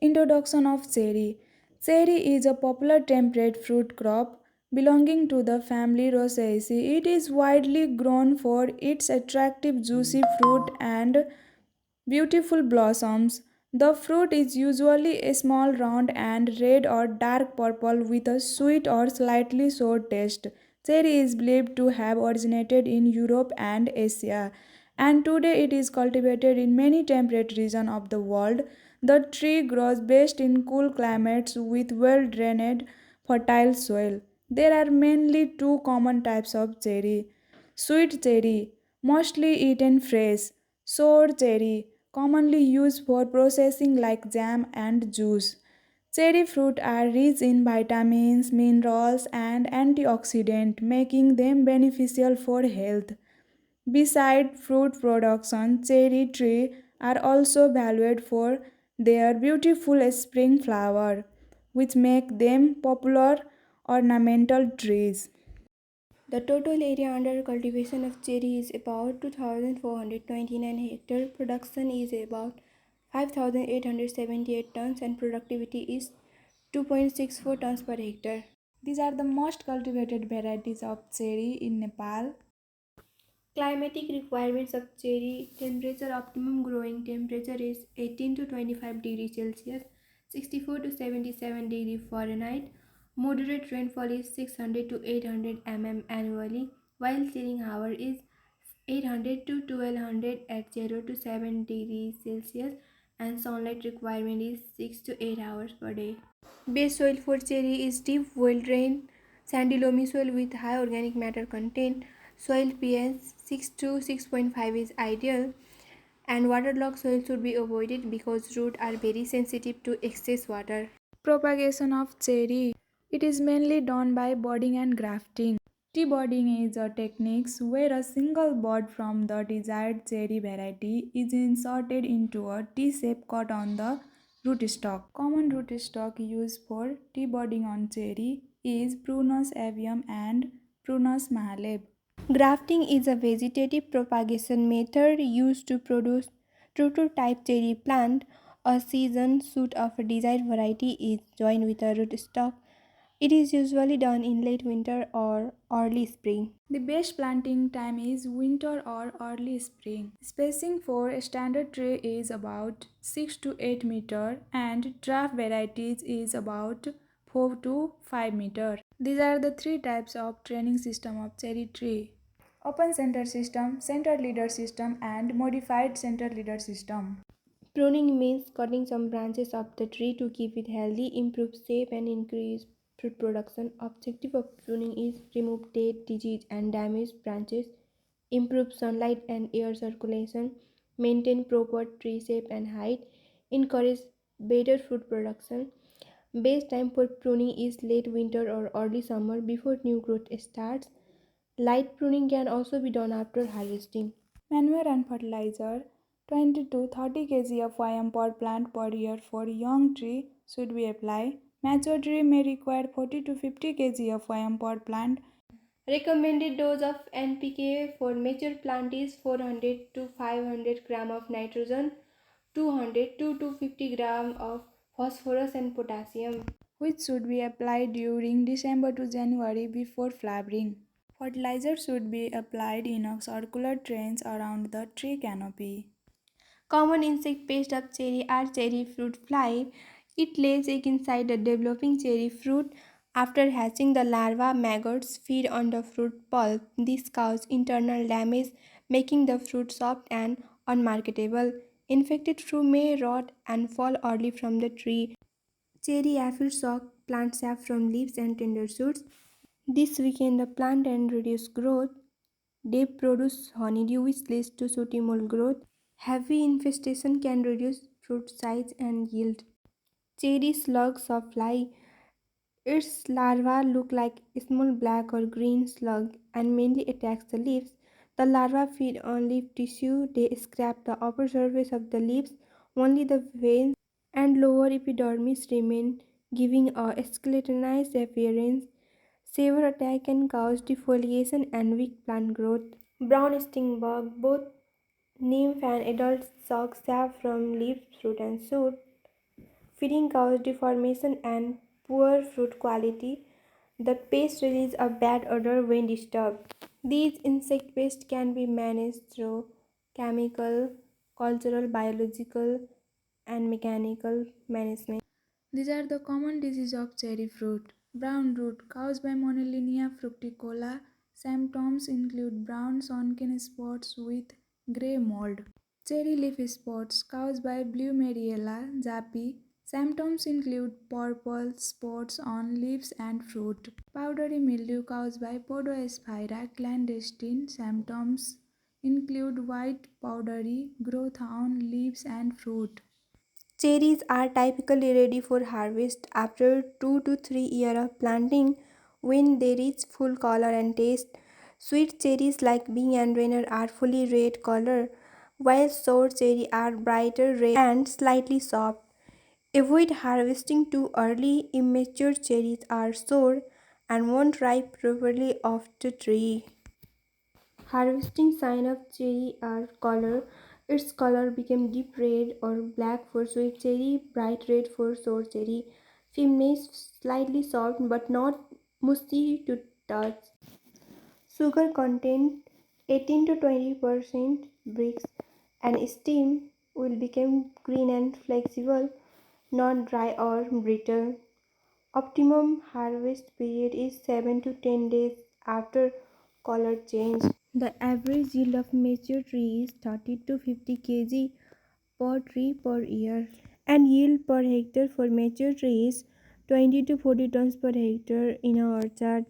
Introduction of cherry. Cherry is a popular temperate fruit crop belonging to the family Rosaceae. It is widely grown for its attractive juicy fruit and beautiful blossoms. The fruit is usually a small round and red or dark purple with a sweet or slightly sour taste. Cherry is believed to have originated in Europe and Asia, and today it is cultivated in many temperate regions of the world. The tree grows best in cool climates with well drained, fertile soil. There are mainly two common types of cherry: sweet cherry, mostly eaten fresh; sour cherry, commonly used for processing like jam and juice. Cherry fruit are rich in vitamins, minerals, and antioxidants, making them beneficial for health. Beside fruit production, cherry trees are also valued for their beautiful spring flower, which make them popular ornamental trees. The total area under cultivation of cherry is about 2,429 hectares. Production is about 5,878 tons and productivity is 2.64 tons per hectare. These are the most cultivated varieties of cherry in Nepal. Climatic requirements of cherry temperature: optimum growing temperature is 18 to 25 degrees Celsius, 64 to 77 degrees Fahrenheit. Moderate rainfall is 600 to 800 mm annually, while chilling hour is 800 to 1200 at 0 to 7 degrees Celsius, and sunlight requirement is 6 to 8 hours per day. Base soil for cherry is deep, well-drained, sandy loamy soil with high organic matter content. Soil pH 6 to 6.5 is ideal, and waterlogged soil should be avoided because roots are very sensitive to excess water. Propagation of cherry. It is mainly done by budding and grafting. Tea budding is a technique where a single bud from the desired cherry variety is inserted into a T-shape cut on the rootstock. Common rootstock used for tea budding on cherry is Prunus avium and Prunus mahaleb. Grafting is a vegetative propagation method used to produce true-to-type cherry plant. A seasoned shoot of a desired variety is joined with a rootstock. It is usually done in late winter or early spring. The best planting time is winter or early spring. Spacing for a standard tree is about 6 to 8 meter and draft varieties is about 4 to 5 meter. These are the three types of training system of cherry tree: open center system, center leader system, and modified center leader system. Pruning means cutting some branches of the tree to keep it healthy, improve shape, and increase fruit production. Objective of pruning is remove dead, disease, and damaged branches, improve sunlight and air circulation, maintain proper tree shape and height, encourage better fruit production. Best time for pruning is late winter or early summer before new growth starts. Light pruning can also be done after harvesting. Manure and fertilizer: 20 to 30 kg of YM per plant per year for young tree should be applied. Mature tree may require 40 to 50 kg of YM per plant. Recommended dose of NPK for mature plant is 400 to 500 gram of nitrogen, 200 to 250 gram of phosphorus and potassium. Which should be applied during December to January before flowering. Fertilizer should be applied in a circular trench around the tree canopy. Common insect pest of cherry are cherry fruit fly. It lays egg inside the developing cherry fruit. After hatching, the larva maggots feed on the fruit pulp. This causes internal damage, making the fruit soft and unmarketable. Infected fruit may rot and fall early from the tree. Cherry aphids suck plant sap from leaves and tender shoots. This weakens the plant and reduces growth. They produce honeydew, which leads to sooty mold growth. Heavy infestation can reduce fruit size and yield. Cherry slugs or fly. Its larvae look like a small black or green slug and mainly attacks the leaves. The larvae feed on leaf tissue. They scrape the upper surface of the leaves. Only the veins and lower epidermis remain, giving a skeletonized appearance. Severe attack can cause defoliation and weak plant growth. Brown sting bug. Both nymph and adults suck sap from leaves, fruit, and shoot. feeding cause deformation and poor fruit quality. The pest release a bad odor when disturbed. These insect pests can be managed through chemical, cultural, biological, and mechanical management. These are the common diseases of cherry fruit. Brown root caused by Monilinia fructicola. Symptoms include brown sunken spots with gray mold. Cherry leaf spots caused by Blumeriella japi. Symptoms include purple spots on leaves and fruit. Powdery mildew caused by Podospira clandestine. Symptoms include white powdery growth on leaves and fruit. Cherries are typically ready for harvest after 2 to 3 years of planting when they reach full color and taste. Sweet cherries like Bing and Renner are fully red color, while sour cherries are brighter red and slightly soft. Avoid harvesting too early. Immature cherries are sour and won't ripe properly off the tree. Harvesting sign of cherry are color. Its color became deep red or black for sweet cherry, bright red for sour cherry. Fimness slightly soft but not mushy to touch. Sugar content 18 to 20% bricks and steam will become green and flexible, not dry or brittle. Optimum harvest period is 7 to 10 days after color change. The average yield of mature tree is 30 to 50 kg per tree per year, and yield per hectare for mature trees 20 to 40 tons per hectare in a orchard.